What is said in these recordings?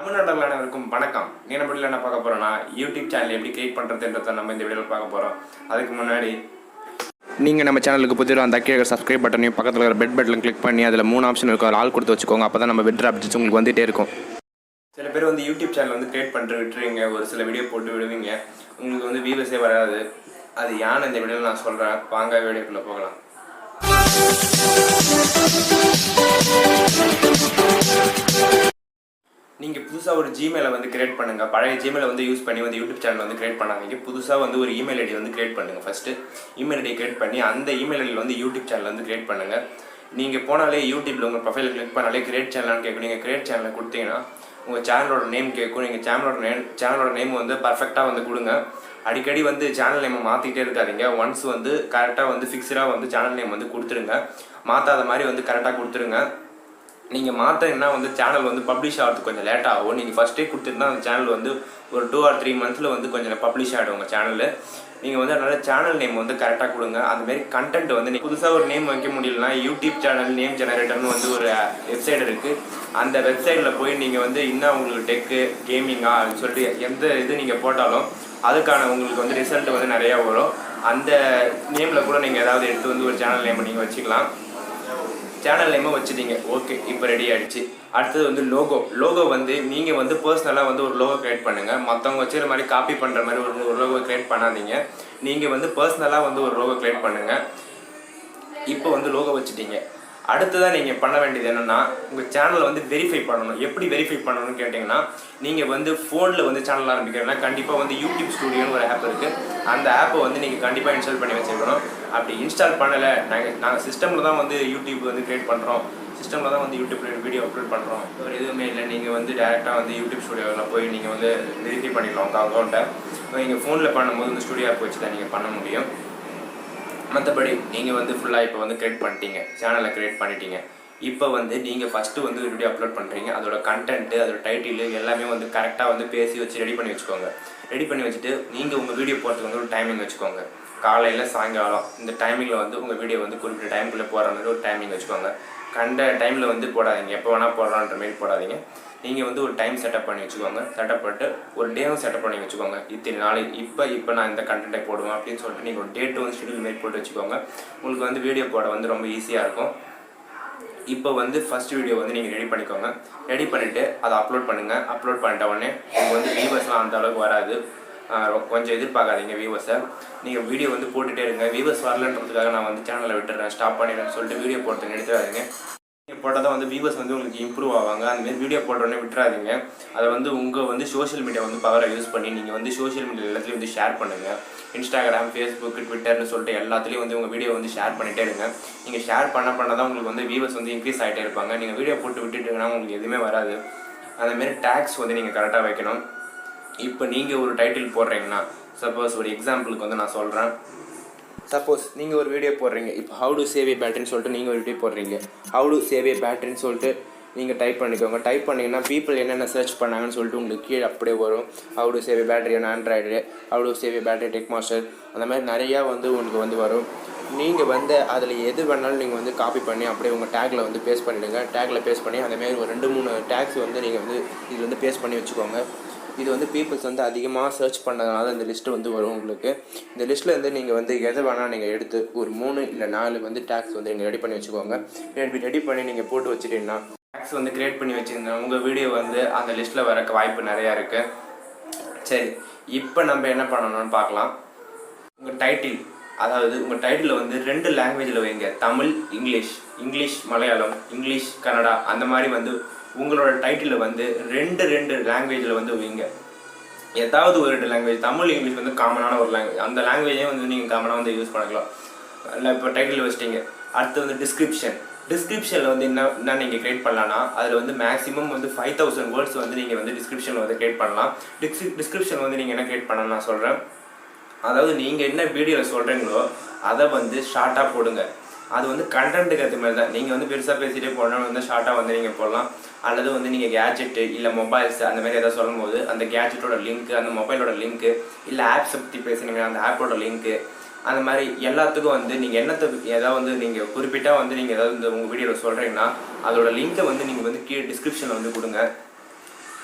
தமிழ்நாட்டில் அனைவருக்கும் வணக்கம். என்ன வீடியோவில் என்ன பார்க்க போகிறோன்னா, யூடியூப் சேனல் எப்படி கிரியேட் பண்ணுறதுன்றதை நம்ம இந்த வீடியோவில் பார்க்க போகிறோம். அதுக்கு முன்னாடி நீங்கள் நம்ம சேனலுக்கு புதிய அந்த கீழே சப்ஸ்கிரைப் பட்டனையும் பக்கத்தில் இருக்கிற பெல் பட்டனை கிளிக் பண்ணி அதில் 3 ஆப்ஷன் இருக்கும். ஆல் கொடுத்து வச்சுக்கோங்க. அப்போ தான் நம்ம வெட்ரு அப்டேட்ஸ் உங்களுக்கு வந்துகிட்டே இருக்கும். சில பேர் வந்து யூடியூப் சேனல் வந்து கிரியேட் பண்ணிட்டு விட்டுருவீங்க, ஒரு சில வீடியோ போட்டு விடுவீங்க, உங்களுக்கு வந்து வியூவர்ஸே வராது. அது ஏன்னு இந்த வீடியோவில் நான் சொல்கிறேன். வாங்க வீடியோக்குள்ளே போகலாம். நீங்கள் புதுசாக ஒரு ஜிமெயிலை வந்து கிரியேட் பண்ணுங்கள். பழைய ஜிமெயிலை வந்து யூஸ் பண்ணி வந்து யூடியூப் சேனல் வந்து கிரியேட் பண்ணாதீங்க. புதுசாக வந்து ஒரு இமெயில் ஐடி வந்து கிரியேட் பண்ணுங்கள். ஃபஸ்ட்டு இமெயில் ஐடி கிரியேட் பண்ணி அந்த இமெயில் ஐடியில் வந்து யூடியூப் சேனல் வந்து கிரியேட் பண்ணுங்கள். நீங்கள் போனாலே யூடியூப்பில் உங்கள் ப்ரொஃபைல் கிளிக் பண்ணாலே கிரியேட் சேனல்னு கேட்கும். நீங்கள் கிரியேட் சேனலை கொடுத்தீங்கன்னா உங்கள் சேனலோட நேம் கேட்கும். நீங்கள் சேனலோட நேம் வந்து பர்ஃபெக்டாக வந்து கொடுங்க. அடிக்கடி வந்து சேனல் நேமை மாற்றிக்கிட்டே இருக்காதிங்க. ஒன்ஸ் வந்து கரெக்டாக வந்து ஃபிக்ஸ்டாக வந்து சேனல் நேம் வந்து கொடுத்துருங்க. மாற்றாத மாதிரி வந்து கரெக்டாக கொடுத்துருங்க. நீங்கள் மாற்றினா வந்து சேனல் வந்து பப்ளிஷ் ஆகிறதுக்கு கொஞ்சம் லேட் ஆகும். நீங்கள் ஃபஸ்ட்டே கொடுத்துருந்தா அந்த சேனல் வந்து ஒரு 2 or 3 மந்த்ஸில் வந்து கொஞ்சம் பப்ளிஷ் ஆகிடும் உங்கள் சேனல். நீங்கள் வந்து அதனால் சேனல் நேம் வந்து கரெக்டாக கொடுங்க. அதுமாரி கண்டென்ட் வந்து நீங்கள் புதுசாக ஒரு நேம் வைக்க முடியலனா யூடியூப் சேனல் நேம் ஜெனரேட்டர்னு வந்து ஒரு வெப்சைட் இருக்குது. அந்த வெப்சைட்டில் போய் நீங்கள் வந்து இன்னும் உங்களுக்கு டெக்கு கேமிங்கா அப்படின்னு சொல்லிட்டு எந்த இது நீங்கள் போட்டாலும் அதுக்கான உங்களுக்கு வந்து ரிசல்ட் வந்து நிறையா வரும். அந்த நேமில் கூட நீங்கள் ஏதாவது எடுத்து வந்து ஒரு சேனல் நேம் நீங்கள் வச்சுக்கலாம். சேனல் நேமை வச்சுட்டீங்க, ஓகே, இப்போ ரெடி ஆகிடுச்சு. அடுத்தது வந்து லோகோ வந்து நீங்கள் வந்து பர்சனலாக வந்து ஒரு லோகோ க்ரியேட் பண்ணுங்கள். மற்றவங்க வச்சுக்கிற மாதிரி காப்பி பண்ணுற மாதிரி ஒரு லோகோ க்ரியேட் பண்ணாதீங்க. நீங்கள் வந்து பர்சனலாக வந்து ஒரு லோகோ க்ரியேட் பண்ணுங்கள். இப்போ வந்து லோகோ வச்சுட்டீங்க. அடுத்ததாக நீங்கள் பண்ண வேண்டியது என்னென்னா, உங்கள் சேனலை வந்து வெரிஃபை பண்ணணும். எப்படி வெரிஃபை பண்ணணும்னு கேட்டிங்கன்னா, நீங்கள் வந்து ஃபோனில் வந்து சேனல் ஆரம்பிக்கிறீங்கன்னா கண்டிப்பாக வந்து யூடியூப் ஸ்டுடியோன்னு ஒரு ஆப் இருக்குது. அந்த ஆப்பை வந்து நீங்கள் கண்டிப்பாக இன்ஸ்டால் பண்ணி வச்சுக்கணும். அப்படி இன்ஸ்டால் பண்ணலை, நாங்கள் சிஸ்டமில் தான் வந்து யூடியூப் வந்து க்ரியேட் பண்ணுறோம், சிஸ்டமில் தான் வந்து யூடியூப்பில் வீடியோ அப்லோட் பண்ணுறோம், ஒரு எதுவுமே இல்லை, நீங்கள் வந்து டேரெக்டாக வந்து யூடியூப் ஸ்டுடியோவில் போய் நீங்கள் வந்து வெரிஃபை பண்ணிக்கலாம் உங்கள் அக்கௌண்ட்டை. நீங்கள் ஃபோனில் பண்ணும்போது இந்த ஸ்டுடியோ ஆப் வச்சு தான் நீங்கள் பண்ண முடியும். மற்றபடி நீங்கள் வந்து ஃபுல்லாக இப்போ வந்து க்ரியேட் பண்ணிட்டீங்க, சேனலை க்ரியேட் பண்ணிட்டீங்க. இப்போ வந்து நீங்கள் ஃபஸ்ட்டு வந்து ஒரு வீடியோ அப்லோட் பண்ணுறீங்க. அதோட கண்டென்ட்டு, அதோட டைட்டிலு எல்லாமே வந்து கரெக்டாக வந்து பேசி வச்சு ரெடி பண்ணி வச்சுக்கோங்க. ரெடி பண்ணி வச்சுட்டு நீங்கள் உங்கள் வீடியோ போகிறதுக்கு வந்து ஒரு டைமிங் வச்சுக்கோங்க. காலையில் சாயங்காலம் இந்த டைமிங்கில் வந்து உங்கள் வீடியோ வந்து குறிப்பிட்ட டைமுக்குள்ளே போகிற மாதிரி ஒரு டைமிங் வச்சுக்கோங்க. கண்ட டைமில் வந்து போடாதீங்க, எப்போ வேணால் போடுறான்ற மாரி போடாதீங்க. நீங்கள் வந்து ஒரு டைம் செட்டப் பண்ணி வச்சுக்கோங்க. செட்டப் பண்ணிட்டு ஒரு டேவும் செட்டப் பண்ணி வச்சுக்கோங்க. இத்தனை நாளைக்கு இப்போ நான் இந்த கண்டென்ட்டை போடுவேன் அப்படின்னு சொல்லிட்டு நீங்கள் ஒரு டேட்டு வந்து ஷெடியூல் மாரி போட்டு வச்சுக்கோங்க. உங்களுக்கு வந்து வீடியோ போட வந்து ரொம்ப ஈஸியாக இருக்கும். இப்போ வந்து ஃபஸ்ட் வீடியோ வந்து நீங்கள் ரெடி பண்ணிக்கோங்க. ரெடி பண்ணிவிட்டு அதை அப்லோட் பண்ணுங்கள். அப்லோட் பண்ணிட்ட உடனே உங்களுக்கு வந்து வியூவர்ஸ்லாம் அந்த அளவுக்கு வராது, கொஞ்சம் எதிர்பார்க்காதீங்க வியூவர்ஸை. நீங்கள் வீடியோ வந்து போட்டுகிட்டே இருங்க. வியூவர்ஸ் வரலன்றதுக்காக நான் வந்து சேனலை விட்டுறேன், ஸ்டாப் பண்ணிடுறேன்னு சொல்லிட்டு வீடியோ போடுறதுக்கு எடுத்துடாதீங்க. நீங்கள் போட்டால் தான் வந்து வியூவர்ஸ் வந்து உங்களுக்கு இம்ப்ரூவ் ஆவாங்க. அந்தமாரி வீடியோ போட்டோடனே விட்டுறாதீங்க. அதை வந்து உங்கள் வந்து சோஷியல் மீடியா வந்து பவரை யூஸ் பண்ணி நீங்கள் வந்து சோஷியல் மீடியா எல்லாத்துலேயும் வந்து ஷேர் பண்ணுங்கள். இன்ஸ்டாகிராம், ஃபேஸ்புக், ட்விட்டர்னு சொல்லிட்டு எல்லாத்துலேயும் வந்து உங்கள் வீடியோ வந்து ஷேர் பண்ணிகிட்டே இருங்க. நீங்கள் ஷேர் பண்ண தான் உங்களுக்கு வந்து வியூவர்ஸ் வந்து இன்க்ரீஸ் ஆகிட்டே இருப்பாங்க. நீங்கள் வீடியோ போட்டு விட்டுட்டுங்கன்னா உங்களுக்கு எதுவுமே வராது. அந்தமாரி டேக்ஸ் வந்து நீங்கள் கரெக்டாக வைக்கணும். இப்போ நீங்கள் ஒரு டைட்டில் போடுறீங்கன்னா, சப்போஸ் ஒரு எக்ஸாம்பிளுக்கு வந்து நான் சொல்கிறேன். சப்போஸ் நீங்கள் ஒரு வீடியோ போடுறீங்க, இப்போ ஹவு டு சேவ் ஏ பேட்டரின்னு சொல்லிட்டு நீங்கள் ஒரு வீடியோ போடுறீங்க. ஹவு டு சேவ் ஏ பேட்டரின்னு சொல்லிட்டு நீங்கள் டைப் பண்ணிக்கோங்க. டைப் பண்ணிங்கன்னா பீப்புள் என்னென்ன சர்ச் பண்ணாங்கன்னு சொல்லிட்டு உங்களுக்கு கீழே அப்படியே வரும். How to save A battery on Android, how to save A battery tech master, அந்த மாதிரி நிறையா வந்து உங்களுக்கு வந்து வரும். நீங்கள் வந்து அதில் எது வேணாலும் நீங்கள் வந்து காப்பி பண்ணி அப்படியே உங்கள் டேக்கில் வந்து பேஸ்ட் பண்ணிவிடுங்க. டேக்கில் பேஸ்ட் பண்ணி அந்தமாரி ஒரு 2-3 டேக்ஸ் வந்து நீங்கள் வந்து இது வந்து பேஸ்ட் பண்ணி வச்சுக்கோங்க. இது வந்து பீப்புள்ஸ் வந்து அதிகமாக சர்ச் பண்ணதுனால இந்த லிஸ்ட்டு வந்து வரும் உங்களுக்கு. இந்த லிஸ்ட்டில் வந்து நீங்கள் வந்து எதை வேணால் நீங்கள் எடுத்து ஒரு 3 இல்லை 4 வந்து டேக்ஸ் வந்து நீங்கள் ரெடி பண்ணி வச்சுக்கோங்க. ரெடி பண்ணி நீங்கள் போட்டு வச்சுட்டீங்கன்னா டேக்ஸ் வந்து க்ரியேட் பண்ணி வச்சுருந்தா உங்கள் வீடியோ வந்து அந்த லிஸ்ட்டில் வரக்கு வாய்ப்பு நிறையா இருக்குது. சரி, இப்போ நம்ம என்ன பண்ணணும்னு பார்க்கலாம். உங்கள் டைட்டில், அதாவது உங்கள் டைட்டிலில் வந்து 2 லாங்குவேஜில் வைங்க. தமிழ், இங்கிலீஷ் மலையாளம், இங்கிலீஷ் கன்னடா, அந்த மாதிரி வந்து உங்களோட டைட்டிலில் வந்து 2 லாங்குவேஜில் வந்து வைங்க. ஏதாவது ஒரு 2 லாங்குவேஜ், தமிழ் இங்கிலீஷ் வந்து காமனான ஒரு லாங்குவேஜ், அந்த லாங்குவேஜே வந்து நீங்கள் காமனாக வந்து யூஸ் பண்ணிக்கலாம். இல்லை இப்போ டைட்டில் வச்சிட்டிங்க. அடுத்து வந்து டிஸ்கிரிப்ஷனில் வந்து என்ன நீங்கள் க்ரியேட் பண்ணலான்னா, அதில் வந்து மேக்ஸிமம் வந்து 5000 வேர்ட்ஸ் வந்து நீங்கள் வந்து டிஸ்கிரிப்ஷனில் வந்து க்ரியேட் பண்ணலாம். டிஸ்கிரிப்ஷன் வந்து நீங்கள் என்ன க்ரியேட் பண்ணலாம் நான் சொல்கிறேன். அதாவது நீங்கள் என்ன வீடியோவில் சொல்கிறீங்களோ அதை வந்து ஷார்ட்டாக போடுங்க. அது வந்து கண்டென்ட்டுக்கு அது மாதிரி தான். நீங்கள் வந்து பெருசாக பேசிகிட்டே போனால் வந்து ஷார்ட்டாக வந்து நீங்கள் போடலாம். அல்லது வந்து நீங்கள் கேட்ஜெட்டு இல்லை மொபைல்ஸ் அந்த மாதிரி எதாவது சொல்லும்போது அந்த கேட்ஜெட்டோட லிங்க்கு, அந்த மொபைலோட லிங்க்கு, இல்லை ஆப்ஸை பற்றி பேசுனீங்கன்னா அந்த ஆப்போட லிங்க்கு, அந்த மாதிரி எல்லாத்துக்கும் வந்து நீங்கள் ஏதாவது வந்து நீங்கள் குறிப்பிட்டால் வந்து நீங்கள் ஏதாவது வந்து உங்கள் வீடியோவில் சொல்கிறீங்கன்னா அதோட லிங்க்கை வந்து நீங்கள் வந்து கீழே டிஸ்கிரிப்ஷனில் வந்து கொடுங்க.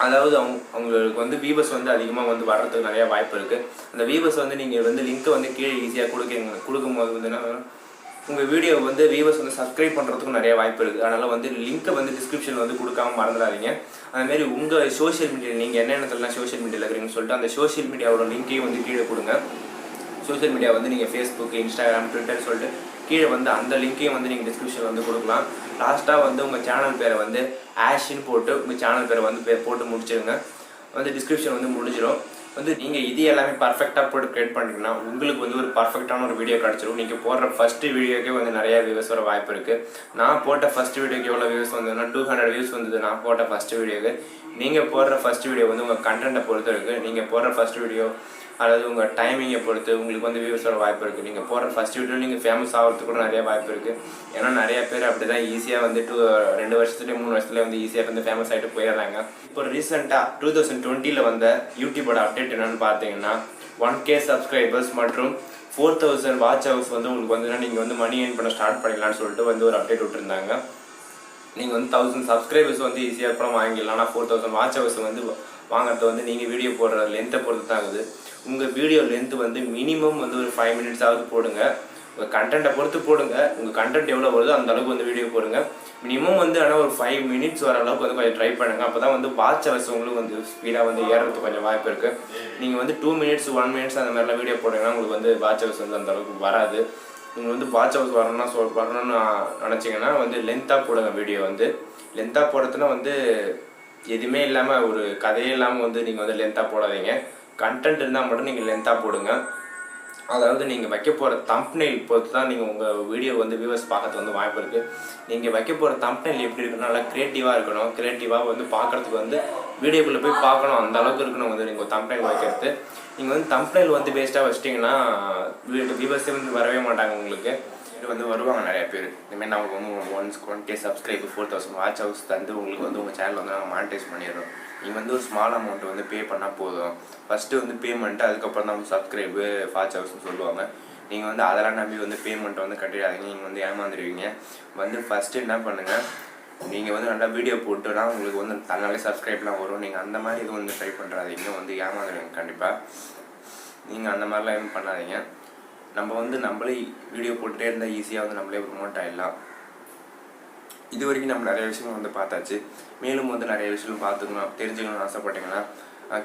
அதாவது அவங்களுக்கு வந்து வியூவர்ஸ் வந்து அதிகமாக வந்து வர்றதுக்கு நிறையா வாய்ப்பு இருக்குது. அந்த வியூவர்ஸ் வந்து நீங்கள் வந்து லிங்க்கை வந்து கீழே ஈஸியாக கொடுக்கும்போது வந்து என்ன உங்கள் வீடியோ வந்து வியூவர்ஸ் வந்து சப்ஸ்கிரைப் பண்ணுறதுக்கும் நிறைய வாய்ப்பு இருக்குது. அதனால் வந்து லிங்க்கை வந்து டிஸ்கிரிப்ஷனில் வந்து கொடுக்காம மறந்துடாதீங்க. அதுமாரி உங்கள் சோஷியல் மீடியாவில் நீங்கள் என்னென்னலாம் சோஷியல் மீடியாவில் இருக்கிறீங்கன்னு சொல்லிட்டு அந்த சோஷியல் மீடியாவோட லிங்க்கையும் வந்து கீழே கொடுங்க. சோஷியல் மீடியா வந்து நீங்கள் ஃபேஸ்புக், இன்ஸ்டாகிராம், ட்விட்டர் சொல்லிட்டு கீழே வந்து அந்த லிங்க்கையும் வந்து நீங்கள் டிஸ்கிரிப்ஷனில் வந்து கொடுக்கலாம். லாஸ்ட்டாக வந்து உங்கள் சேனல் பேரை வந்து ஆஷின்னு போட்டு உங்கள் சேனல் பேரை வந்து போட்டு முடிச்சிருங்க. வந்து டிஸ்கிரிப்ஷன் வந்து முடிஞ்சிடும். வந்து நீங்கள் இது எல்லாமே பர்ஃபெக்டாக போட்டு க்ரியேட் பண்ணிட்டீங்கன்னா உங்களுக்கு வந்து ஒரு பர்ஃபெக்டான ஒரு வீடியோ கிடச்சிடும். நீங்கள் போடுற ஃபஸ்ட்டு வீடியோக்கே வந்து நிறையா வியூஸ் வர வாய்ப்பு இருக்குது. நான் போட்ட ஃபஸ்ட்டு வீடியோக்கு எவ்வளோ வியூஸ் வந்ததுன்னா 200 வியூஸ் வந்தது நான் போட்ட ஃபஸ்ட்டு வீடியோக்கு. நீங்கள் போடுற ஃபஸ்ட் வீடியோ வந்து உங்கள் கண்டென்ட்டை பொறுத்து இருக்குது. நீங்கள் போடுற ஃபஸ்ட் வீடியோ அதாவது உங்கள் டைமிங்கை பொறுத்து உங்களுக்கு வந்து வியூஸ் வர வாய்ப்பு இருக்குது. நீங்கள் போடுற ஃபஸ்ட் வீடியோ நீங்கள் ஃபேமஸ் ஆகிறதுக்கு கூட நிறைய வாய்ப்பு இருக்குது. ஏன்னா நிறைய பேர் அப்படி தான் ஈஸியாக வந்து 2 வருஷத்துலேயே 3 வருஷத்துலேயே வந்து ஈஸியாக வந்து ஃபேமஸ் ஆகிட்டு போயிடுறாங்க. இப்போ ரீசெண்டாக 2020 வந்த யூடியூபோட அப்டேட் என்னென்னு பார்த்தீங்கன்னா 1K சப்ஸ்கிரைபர்ஸ் மற்றும் 4000 வாட்ச் ஹவர்ஸ் வந்து உங்களுக்கு வந்து நீங்கள் வந்து மணி ஏர்ன் பண்ண ஸ்டார்ட் பண்ணிடலான்னு சொல்லிட்டு வந்து ஒரு அப்டேட் விட்டுருந்தாங்க. நீங்கள் வந்து 1000 சப்ஸ்கிரைபர்ஸ் வந்து ஈஸியாக கூட வாங்கிடலாம். ஆனால் 4000 வாட்ச் ஹவர்ஸ் வந்து வாங்குறது வந்து நீங்கள் வீடியோ போடுற லென்த்தை பொறுத்து தான் ஆகுது. உங்கள் வீடியோ லென்த்து வந்து மினிமம் வந்து ஒரு 5 மினிட்ஸாவது போடுங்க. உங்கள் கண்டென்ட்டை பொறுத்து போடுங்க. உங்கள் கண்டென்ட் எவ்வளோ வருதோ அந்த அளவுக்கு வந்து வீடியோ போடுங்க. மினிமம் வந்து ஆனால் ஒரு 5 மினிட்ஸ் வர அளவுக்கு வந்து கொஞ்சம் ட்ரை பண்ணுங்கள். அப்போ தான் வந்து வாட்ச் ஹவர்ஸ் உங்களுக்கு வந்து ஸ்பீடாக வந்து ஏறதுக்கு கொஞ்சம் வாய்ப்பு இருக்குது. நீங்கள் வந்து 2 மினிட்ஸ் 1 மினிட்ஸ் அந்த மாதிரிலாம் வீடியோ போடுறீங்கன்னா உங்களுக்கு வந்து வாட்ச் ஹவர்ஸ் வந்து அந்த அளவுக்கு வராது. நீங்கள் வந்து வாட்ச் ஹவர்ஸ் வரணும்னு நினச்சிங்கன்னா வந்து லென்த்தாக போடுங்க. வீடியோ வந்து லென்த்தாக போடுறதுன்னா வந்து எதுவுமே இல்லாமல் ஒரு கதையே இல்லாமல் வந்து நீங்கள் வந்து லென்த்தாக போடாதீங்க. கண்டென்ட் இருந்தால் மட்டும் நீங்கள் லென்த்தாக போடுங்க. அதாவது நீங்கள் வைக்க போகிற தம்ப்நெயில் பொறுத்து தான் நீங்கள் உங்கள் வீடியோ வந்து வியூவர்ஸ் பார்க்கறதுக்கு வந்து வாய்ப்பு இருக்குது. நீங்கள் வைக்க போகிற தம்ப்நெயில் எப்படி இருக்கணும், நல்லா க்ரியேட்டிவாக இருக்கணும். க்ரியேட்டிவாக வந்து பார்க்குறதுக்கு வந்து வீடியோக்குள்ளே போய் பார்க்கணும் அந்த அளவுக்கு இருக்கணும் வந்து நீங்கள் தம்ப்நெயில் வைக்கிறது. நீங்கள் வந்து தம்ப்நெயில் வந்து வேஸ்ட்டாக வச்சிட்டிங்கன்னா வியூவர்ஸே வந்து வரவே மாட்டாங்க. உங்களுக்கு இது வந்து வருவாங்க நிறைய பேர். இந்தமாதிரி நமக்கு வந்து 1K சப்ஸ்கிரைபர் 4000 வாட்ச் ஹவர்ஸ் தந்து உங்களுக்கு வந்து உங்கள் சேனல் வந்து நாங்கள் மானிட்டைஸ் பண்ணிடுறோம். நீங்கள் வந்து ஒரு ஸ்மால் அமௌண்ட் வந்து பே பண்ணால் போதும். ஃபஸ்ட்டு வந்து பேமெண்ட்டு, அதுக்கப்புறம் தான் சப்ஸ்கிரைபு வாட்ச் ஹவர்ஸ்னு சொல்லுவாங்க. நீங்கள் வந்து அதெல்லாம் நம்பி வந்து பேமெண்ட் வந்து கட்டிடாதீங்க. நீங்கள் வந்து ஏமாந்துடுவீங்க. வந்து ஃபஸ்ட்டு என்ன பண்ணுங்கள், நீங்கள் வந்து நல்லா வீடியோ போட்டுனா உங்களுக்கு வந்து தன்னாலே சப்ஸ்கிரைப்லாம் வரும். நீங்கள் அந்த மாதிரி இது வந்து ட்ரை பண்ணுறாதீங்க, வந்து ஏமாந்துடுவீங்க கண்டிப்பாக. நீங்கள் அந்த மாதிரிலாம் எதுவும் பண்ணாதீங்க. நம்ம வந்து நம்மளே வீடியோ போட்டுகிட்டே இருந்தால் ஈஸியாக வந்து நம்மளே ப்ரொமோட் ஆகிடலாம். இது வரைக்கும் நம்ம நிறைய விஷயங்கள் வந்து பார்த்தாச்சு. மேலும் வந்து நிறைய விஷயம் பார்த்துக்கணும் தெரிஞ்சுக்கணும்னு ஆசைப்பட்டீங்கன்னா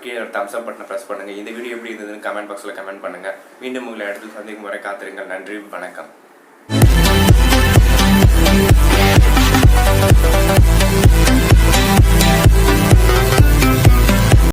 கீழே தம்ஸ் அப் பட்டனை ப்ரெஸ் பண்ணுங்கள். இந்த வீடியோ எப்படி இருந்ததுன்னு கமெண்ட் பாக்ஸில் கமெண்ட் பண்ணுங்கள். மீண்டும் உங்களை இடத்துல சந்திக்கும் வரை காத்திருங்கள். நன்றி, வணக்கம்.